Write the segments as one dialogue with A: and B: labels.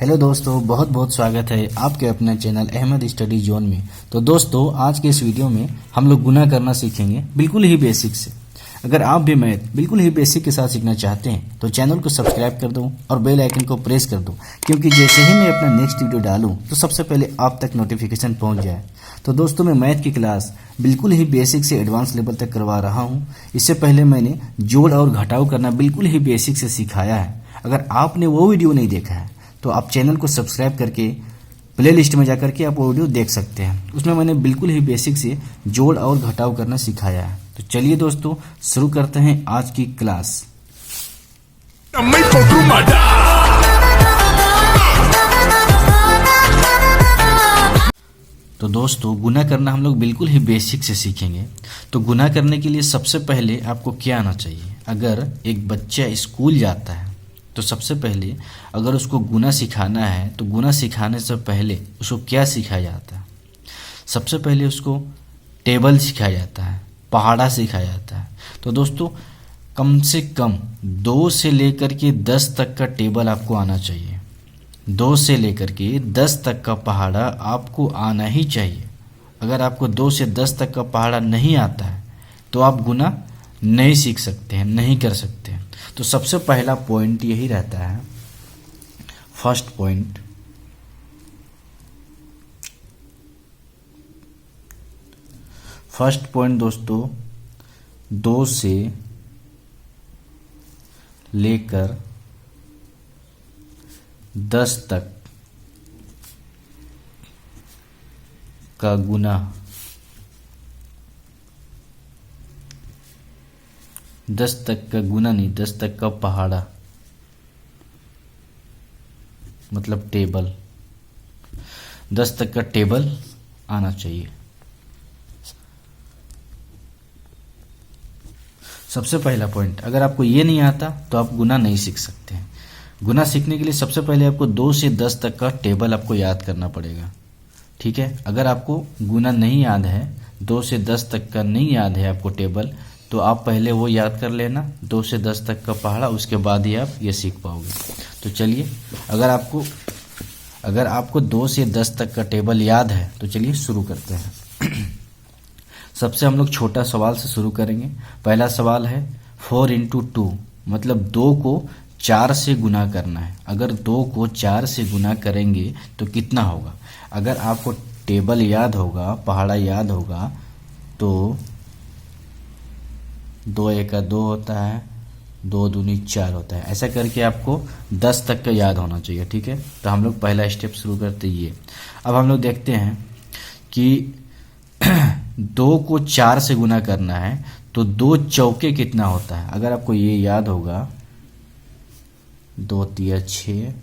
A: Hello दोस्तों, बहुत बहुत स्वागत है आपके अपने चैनल अहमद स्टडी जोन में। तो दोस्तों, आज के इस वीडियो में हम लोग गुना करना सीखेंगे बिल्कुल ही बेसिक से। अगर आप भी मैथ बिल्कुल ही बेसिक के साथ सीखना चाहते हैं तो चैनल को सब्सक्राइब कर दो और बेल आइकन को प्रेस कर दो, क्योंकि जैसे ही मैं अपना नेक्स्ट वीडियो डालूं तो सबसे पहले आप तक नोटिफिकेशन पहुंच जाए। तो दोस्तों, मैं मैथ की क्लास बिल्कुल ही बेसिक से एडवांस लेवल तक करवा रहा हूँ। इससे पहले मैंने जोड़ और घटाव करना बिल्कुल ही बेसिक से सिखाया है। अगर आपने वो वीडियो नहीं देखा है तो आप चैनल को सब्सक्राइब करके प्ले लिस्ट में जाकर के आप वो वीडियो देख सकते हैं। उसमें मैंने बिल्कुल ही बेसिक से जोड़ और घटाव करना सिखाया है। तो चलिए दोस्तों, शुरू करते हैं आज की क्लास। तो दोस्तों, गुना करना हम लोग बिल्कुल ही बेसिक से सीखेंगे। तो गुना करने के लिए सबसे पहले आपको क्या आना चाहिए? अगर एक बच्चा स्कूल जाता है तो सबसे पहले अगर उसको गुना सिखाना है तो गुना सिखाने से पहले उसको क्या सिखाया जाता है? सबसे पहले उसको टेबल सिखाया जाता है, पहाड़ा सिखाया जाता है। तो दोस्तों, कम से कम 2 से लेकर के 10 तक का टेबल आपको आना चाहिए। 2 से लेकर के 10 तक का पहाड़ा आपको आना ही चाहिए। अगर आपको 2 से 10 तक का पहाड़ा नहीं आता है तो आप गुना नहीं सीख सकते हैं, नहीं कर सकते हैं। तो सबसे पहला पॉइंट यही रहता है, फर्स्ट पॉइंट। फर्स्ट पॉइंट दोस्तों, 2 से लेकर 10 तक का गुना 10 तक का गुना नहीं, 10 तक का पहाड़ा मतलब टेबल। 10 तक का टेबल आना चाहिए। सबसे पहला पॉइंट, अगर आपको ये नहीं आता तो आप गुना नहीं सीख सकते हैं। गुना सीखने के लिए सबसे पहले आपको 2 से 10 तक का टेबल आपको याद करना पड़ेगा। ठीक है, अगर आपको गुना नहीं याद है, 2 से 10 तक का नहीं याद है आपको टेबल, तो आप पहले वो याद कर लेना, 2 से 10 तक का पहाड़ा, उसके बाद ही आप ये सीख पाओगे। तो चलिए, अगर आपको 2 से 10 तक का टेबल याद है तो चलिए शुरू करते हैं। सबसे हम लोग छोटा सवाल से शुरू करेंगे। पहला सवाल है 4 × 2, मतलब 2 को 4 से गुना करना है। अगर 2 को 4 से गुना करेंगे तो कितना होगा? अगर आपको टेबल याद होगा, पहाड़ा याद होगा, तो 2 × 2 होता है, 2 दूनी 4 होता है। ऐसा करके आपको 10 तक का याद होना चाहिए। ठीक है, तो हम लोग पहला स्टेप शुरू करते हैं ये। अब हम लोग देखते हैं कि 2 को 4 से गुना करना है तो 2 चौके कितना होता है? अगर आपको ये याद होगा, 2 × 6,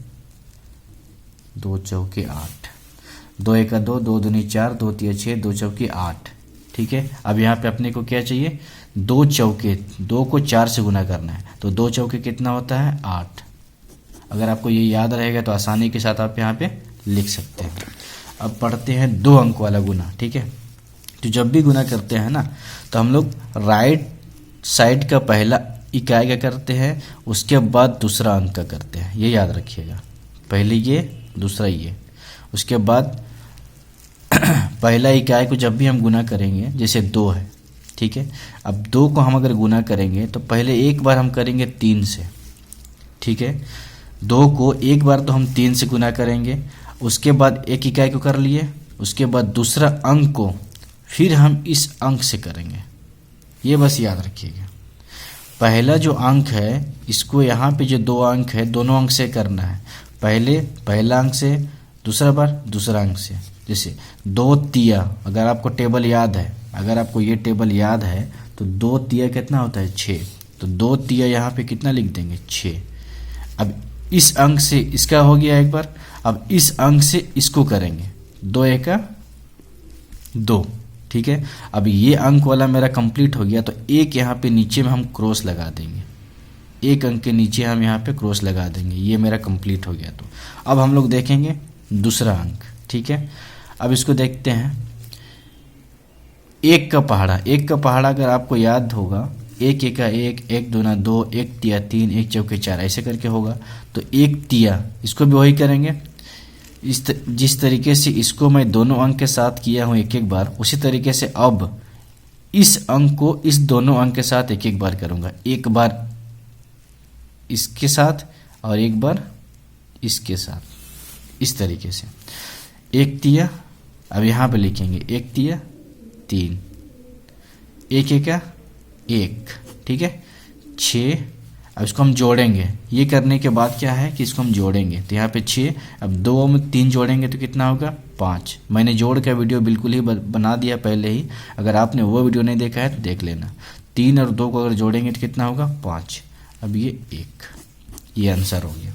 A: 2 चौके 8, 2 × 2, 2 दूनी 4, 2 × 6, 2 चौके 8। ठीक है, अब यहाँ पे अपने को क्या चाहिए? 2 चौके, 2 को 4 से गुना करना है तो 2 चौके कितना होता है? 8। अगर आपको ये याद रहेगा तो आसानी के साथ आप यहाँ पे लिख सकते हैं। अब पढ़ते हैं 2 अंक वाला गुना। ठीक है, तो जब भी गुना करते हैं ना, तो हम लोग राइट साइड का पहला इकाई का करते हैं, उसके बाद दूसरा अंक का करते हैं। ये याद रखिएगा, पहले ये, दूसरा ये, उसके बाद पहला इकाई को जब भी हम गुना करेंगे, जैसे 2 है, ठीक है, अब 2 को हम अगर गुना करेंगे तो पहले एक बार हम करेंगे 3 से। ठीक है, 2 को एक बार तो हम 3 से गुना करेंगे, उसके बाद एक इकाई को कर लिए, उसके बाद दूसरा अंक को फिर हम इस अंक से करेंगे। ये बस याद रखिएगा, पहला जो अंक है इसको यहाँ पे जो 2 अंक है दोनों अंक से करना है। पहले पहला अंक से, दूसरा बार दूसरा अंक से। जैसे 2 तिया, अगर आपको टेबल याद है, अगर आपको ये टेबल याद है तो 2 तिया कितना होता है? 6। तो 2 तिया यहाँ पे कितना लिख देंगे? 6। अब इस अंक से इसका हो गया एक बार, अब इस अंक से इसको करेंगे, 2 × 2। ठीक है, अब ये अंक वाला मेरा कंप्लीट हो गया, तो एक यहाँ पे नीचे में हम क्रॉस लगा देंगे, एक अंक के नीचे हम यहाँ पे क्रॉस लगा देंगे। ये मेरा कंप्लीट हो गया। तो अब हम लोग देखेंगे दूसरा अंक। ठीक है, अब इसको देखते हैं, 1 का पहाड़ा। 1 का पहाड़ा अगर आपको याद होगा, 1 × 1, 1 दूना 2, 1 तिया 3, 1 चौके 4, ऐसे करके होगा। तो 1 तिया, इसको भी वही करेंगे, जिस तरीके से इसको मैं दोनों अंक के साथ किया हूं एक एक बार, उसी तरीके से अब इस अंक को इस दोनों अंक के साथ एक एक बार करूंगा। एक बार इसके साथ और एक बार इसके साथ, इस तरीके से। 1 तिया, अब यहां पे लिखेंगे 1 तिया 3, 1 एका 1, ठीक है 6। अब इसको हम जोड़ेंगे। ये करने के बाद क्या है कि इसको हम जोड़ेंगे, तो यहाँ पे 6, अब 2 में 3 जोड़ेंगे तो कितना होगा 5। मैंने जोड़ का वीडियो बिल्कुल ही बना दिया पहले ही, अगर आपने वो वीडियो नहीं देखा है तो देख लेना। 3 और 2 को अगर जोड़ेंगे तो कितना होगा 5। अब ये 1, ये आंसर हो गया।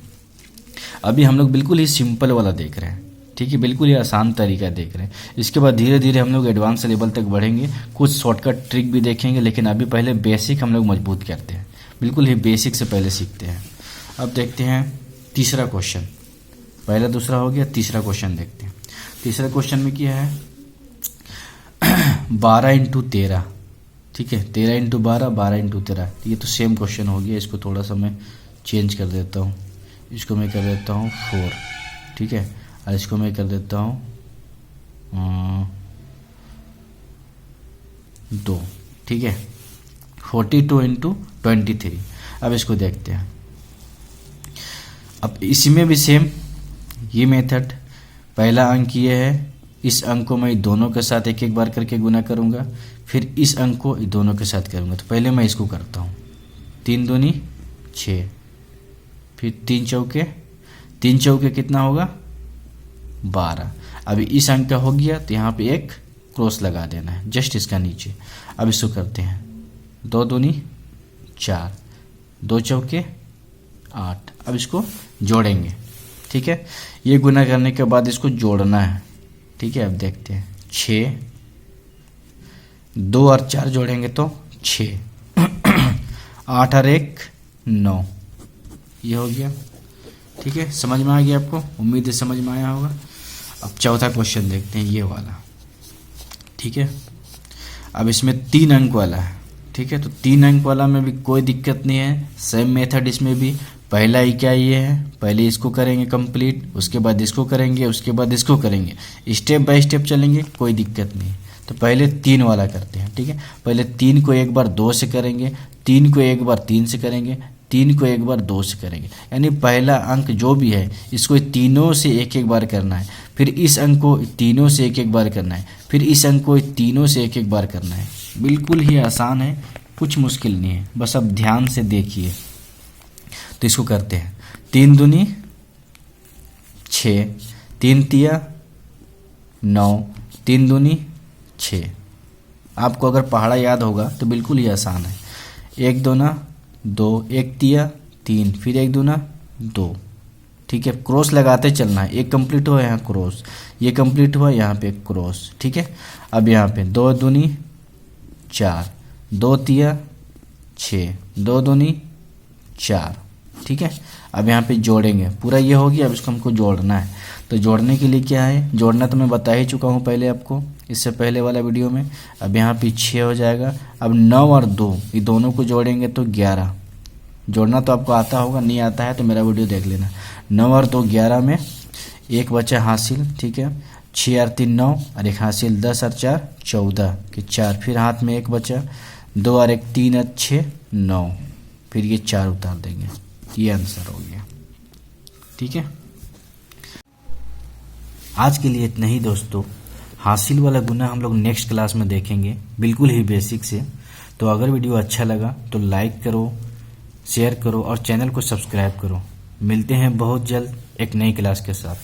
A: अभी हम लोग बिल्कुल ही सिंपल वाला देख रहे हैं, ठीक है, बिल्कुल ही आसान तरीका देख रहे हैं। इसके बाद धीरे धीरे हम लोग एडवांस लेवल तक बढ़ेंगे, कुछ शॉर्टकट ट्रिक भी देखेंगे, लेकिन अभी पहले बेसिक हम लोग मजबूत करते हैं, बिल्कुल ही बेसिक से पहले सीखते हैं। अब देखते हैं तीसरा क्वेश्चन, पहला दूसरा हो गया, तीसरा क्वेश्चन देखते हैं। तीसरा क्वेश्चन में क्या है 12 इंटू 13, ठीक है 13 इंटू 12, 12 इंटू 13। ये तो सेम क्वेश्चन हो गया, इसको थोड़ा सा मैं चेंज कर देता हूँ, इसको मैं कर देता हूँ 4, ठीक है, और इसको मैं कर देता हूँ 2, ठीक है 42 इंटू 23। अब इसको देखते हैं। अब इसमें भी सेम ये मेथड, पहला अंक ये है, इस अंक को मैं दोनों के साथ एक एक बार करके गुना करूंगा, फिर इस अंक को दोनों के साथ करूंगा। तो पहले मैं इसको करता हूँ, 3 दूनी 6, फिर 3 चौके कितना होगा 12। अभी इस अंक का हो गया तो यहाँ पे एक क्रॉस लगा देना है जस्ट इसका नीचे। अब इसको करते हैं, 2 दूनी 4, 2 चौके 8। अब इसको जोड़ेंगे, ठीक है, ये गुना करने के बाद इसको जोड़ना है, ठीक है। अब देखते हैं 6, 2 और 4 जोड़ेंगे तो 6, 8 और 1 9, ये हो गया, ठीक है। समझ में आ गया आपको, उम्मीद है समझ में आया होगा। अब चौथा क्वेश्चन देखते हैं, ये वाला, ठीक है। अब इसमें 3 अंक वाला है, ठीक है, तो 3 अंक वाला में भी कोई दिक्कत नहीं है, सेम मेथड इसमें भी। पहला ही क्या ये है, पहले इसको करेंगे कंप्लीट, उसके बाद इसको करेंगे, उसके बाद इसको करेंगे, स्टेप बाय स्टेप चलेंगे, कोई दिक्कत नहीं। तो पहले 3 वाला करते हैं, ठीक है। पहले 3 को एक बार 2 से करेंगे, 3 को एक बार 3 से करेंगे, 3 को एक बार 2 से करेंगे, यानी पहला अंक जो भी है इसको तीनों से एक एक बार करना है, फिर इस अंक को तीनों से एक एक बार करना है, फिर इस अंक को तीनों से एक एक बार करना है। बिल्कुल ही आसान है, कुछ मुश्किल नहीं है, बस अब ध्यान से देखिए। तो इसको करते हैं, 3 दूनी 6, 3 तिया 9, 3 दूनी 6। आपको अगर पहाड़ा याद होगा तो बिल्कुल ही आसान है। 1 दूना 2, 1 तिया 3, फिर 1 दूना 2, ठीक है। क्रॉस लगाते चलना है, एक कंप्लीट हुआ यहाँ क्रॉस, ये कंप्लीट हुआ यहाँ पे क्रॉस, ठीक है। अब यहाँ पे 2 दूनी 4, 2 तिया 6, 2 दूनी 4, ठीक है। अब यहाँ पे जोड़ेंगे, पूरा ये हो गया। अब इसको हमको जोड़ना है, तो जोड़ने के लिए क्या है, जोड़ना तो मैं बता ही चुका हूँ पहले आपको, इससे पहले वाला वीडियो में। अब यहाँ पे 6 हो जाएगा। अब 9 और 2 ये दोनों को जोड़ेंगे तो 11। जोड़ना तो आपको आता होगा, नहीं आता है तो मेरा वीडियो देख लेना। 9 और 2 11 में एक बचा हासिल, ठीक है। 6 और 3 9 और एक हासिल, 10 और 4 14 के 4, फिर हाथ में एक बचा, 2 और 1 3 और 6 9, फिर ये 4 उतार देंगे, ये आंसर हो गया, ठीक है। आज के लिए इतना ही दोस्तों, हासिल वाला गुना हम लोग नेक्स्ट क्लास में देखेंगे, बिल्कुल ही बेसिक से। तो अगर वीडियो अच्छा लगा तो लाइक करो, शेयर करो और चैनल को सब्सक्राइब करो। मिलते हैं बहुत जल्द एक नई क्लास के साथ।